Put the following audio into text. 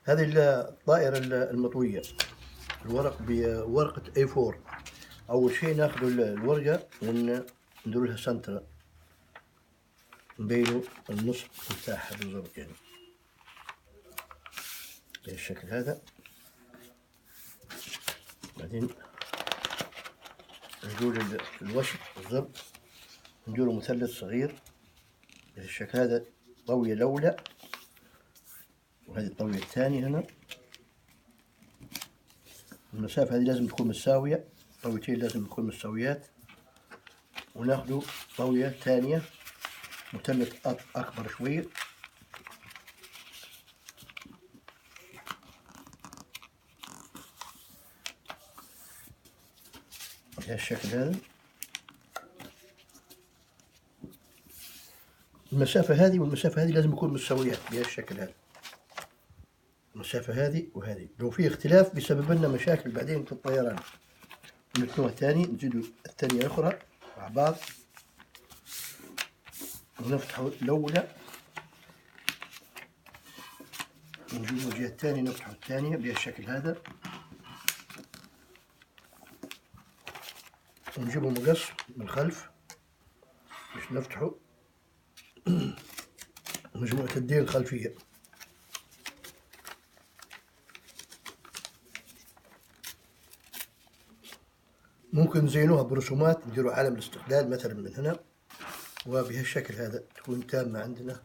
هذه الطائرة المطوية، الورق بورقة A4. أول شيء ناخذ الورقة وندير لها سنترة، نبينوا النص بتاعها بالضبط يعني بالشكل هذا. بعدين ندير الوسط بالضبط، ندير مثلث صغير بالشكل هذا، طاوية الأولى وهذه الطاوية الثانية هنا. المسافة هذه لازم تكون متساوية، طاويتين لازم تكون متساويات. وناخذ طاوية ثانية مثلث أكبر شوية بهالشكل هذا. المسافة هذه والمسافة هذه لازم يكون متساويات بهالشكل هذا، المسافة هذه وهذه. لو في اختلاف بيسبب لنا مشاكل بعدين في الطيران. نتنوها ثاني، نزيدوا الثانية الأخرى مع بعض ونفتحوا الأولى، ونجيبوا الجهة الثانية نفتحوا الثانية بهالشكل هذا، ونجيبوا مقص من الخلف باش نفتحوا مجموعة الدين الخلفية. ممكن نزينوها برسومات، نديروا علم الاستقلال مثلا من هنا، وبهالشكل هذا تكون تامة عندنا.